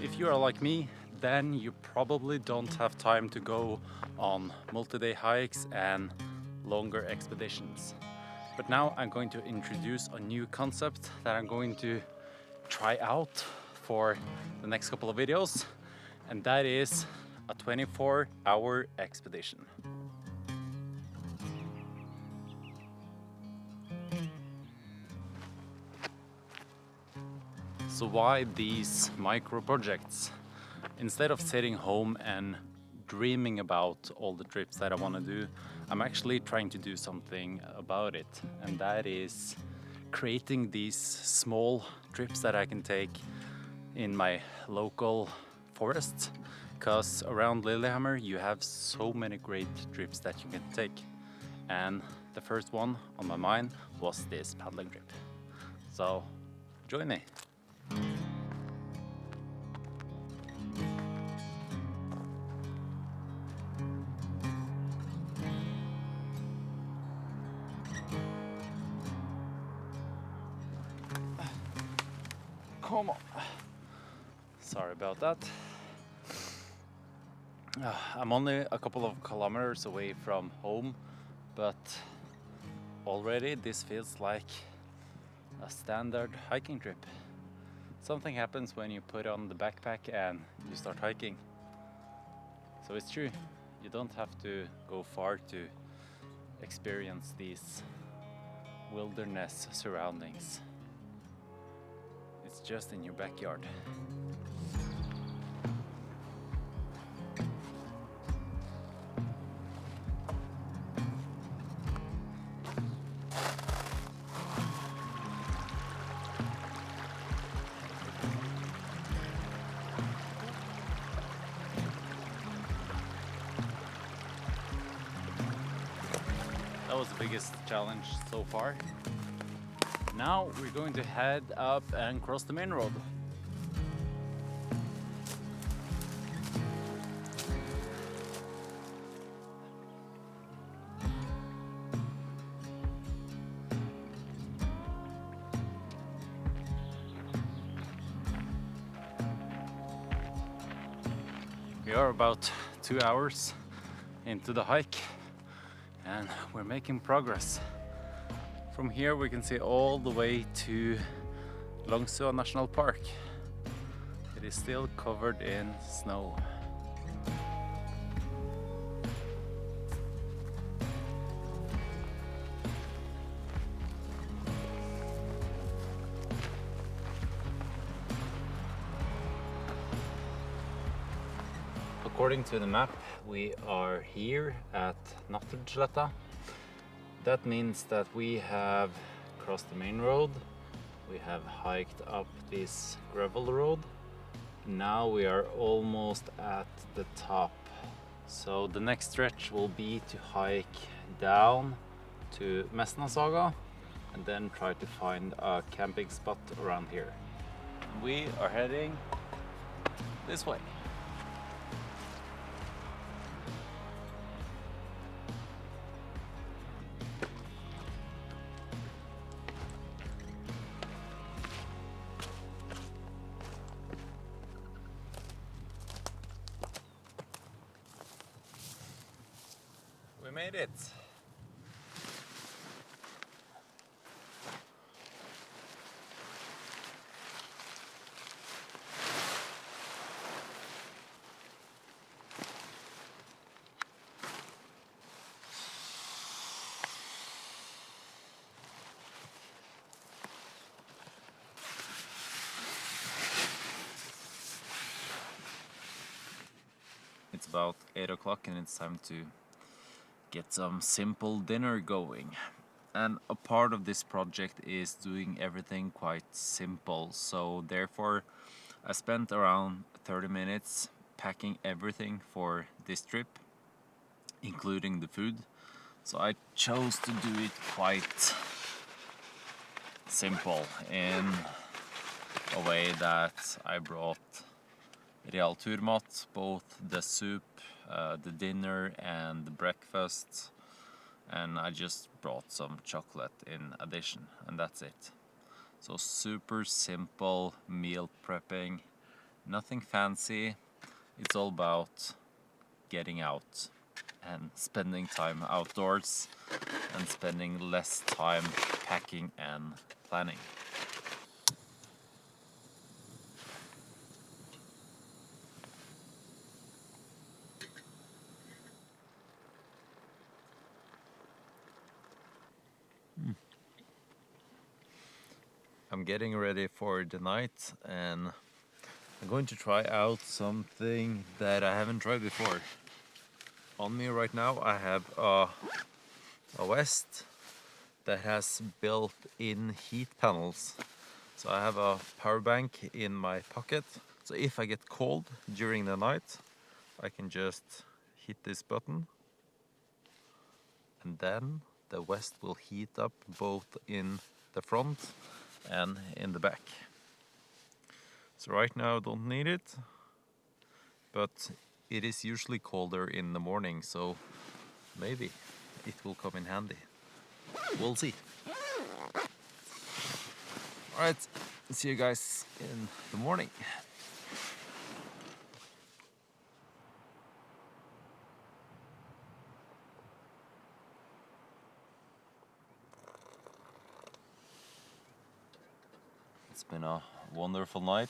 if you are like me, then you probably don't have time to go on multi-day hikes and longer expeditions. But now I'm going to introduce a new concept that I'm going to try out for the next couple of videos, and that is a 24-hour expedition. So why these micro projects? Instead of sitting home and dreaming about all the trips that I want to do, I'm actually trying to do something about it, and that is creating these small trips that I can take in my local forests, because around Lillehammer you have so many great trips that you can take, and the first one on my mind was this paddling trip. So join me. Come on. Sorry about that. I'm only a couple of kilometers away from home, but already this feels like a standard hiking trip. Something happens when you put on the backpack and you start hiking. So it's true, you don't have to go far to experience these wilderness surroundings. It's just in your backyard. That was the biggest challenge so far. Now we're going to head up and cross the main road. We are about 2 hours into the hike and we're making progress. From here we can see all the way to Longstad National Park. It is still covered in snow. According to the map, we are here at Nattersletta. That means that we have crossed the main road, we have hiked up this gravel road, and now we are almost at the top. So the next stretch will be to hike down to Mesnasaga and then try to find a camping spot around here. We are heading this way. We made it! It's about 8 o'clock and it's time to get some simple dinner going. And a part of this project is doing everything quite simple, so therefore I spent around 30 minutes packing everything for this trip, including the food. So I chose to do it quite simple in a way that I brought real turmat, both the soup, the dinner and the breakfast, and I just brought some chocolate in addition, and that's it. So super simple meal prepping, Nothing fancy, it's all about getting out and spending time outdoors and spending less time packing and planning. I'm getting ready for the night and I'm going to try out something that I haven't tried before. On me right now I have a vest that has built-in heat panels. So I have a power bank in my pocket. So if I get cold during the night, I can just hit this button and then the vest will heat up both in the front and in the back. So right now I don't need it, but it is usually colder in the morning, so maybe it will come in handy. We'll see. Alright, see you guys in the morning. It's been a wonderful night.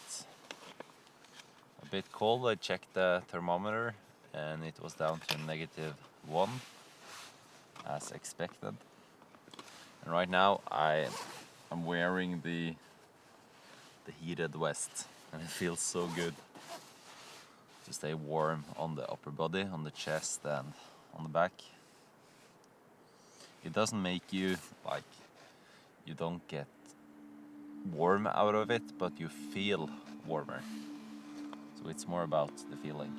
A bit cold. I checked the thermometer and it was down to -1 as expected. And right now I'm wearing the heated vest and it feels so good to stay warm on the upper body, on the chest and on the back. It doesn't make you like, you don't get warm out of it, but you feel warmer. So it's more about the feeling.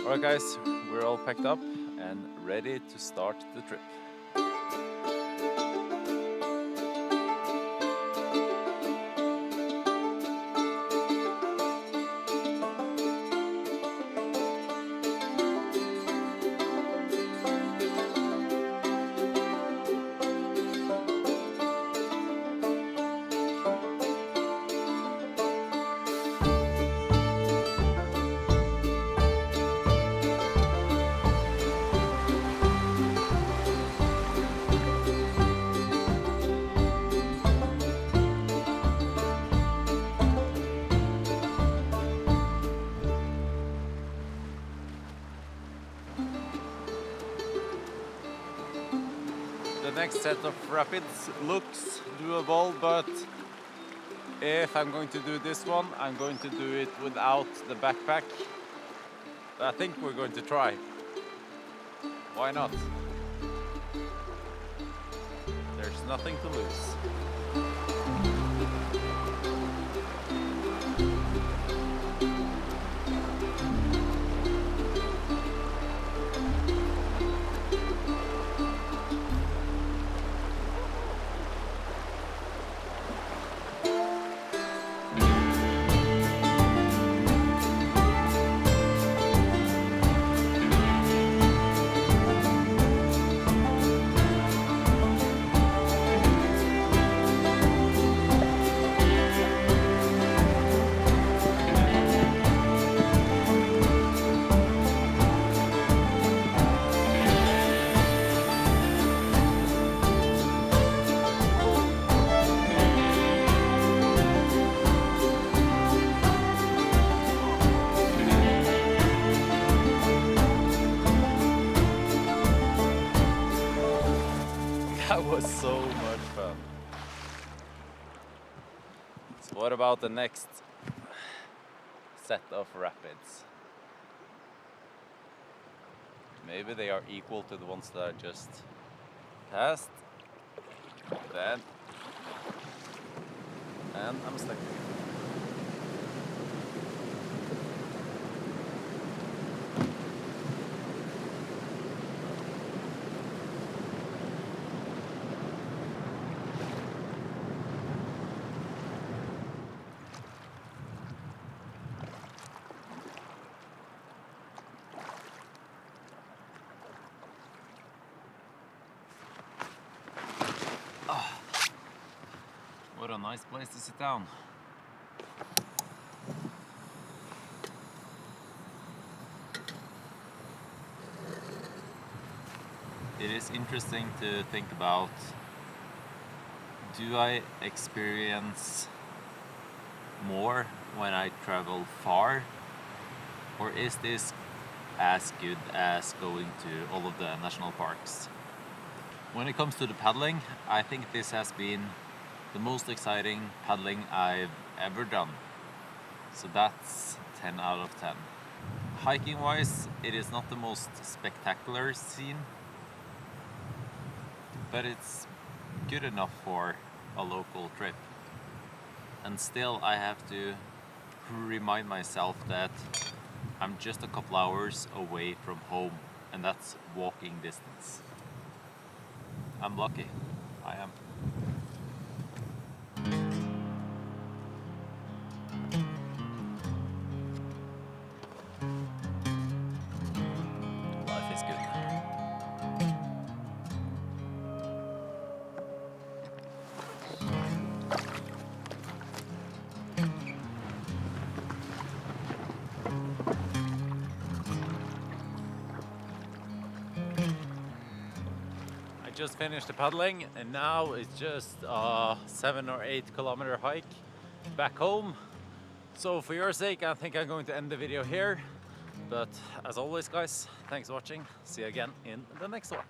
Alright guys, we're all packed up and ready to start the trip. The next set of rapids looks doable, but if I'm going to do this one, I'm going to do it without the backpack. I think we're going to try. Why not? There's nothing to lose. That was so much fun. So what about the next set of rapids? Maybe they are equal to the ones that I just passed. Then, and I'm stuck. What a nice place to sit down. It is interesting to think about, do I experience more when I travel far, or is this as good as going to all of the national parks? When it comes to the paddling, I think this has been the most exciting paddling I've ever done. So that's 10 out of 10. Hiking wise, it is not the most spectacular scene, but it's good enough for a local trip. And still I have to remind myself that I'm just a couple hours away from home, and that's walking distance. I'm lucky. I am. Life is good. I just finished the paddling, and now it's just a 7 or 8 kilometer hike back home. So for your sake, I think I'm going to end the video here. But as always, guys, thanks for watching. See you again in the next one.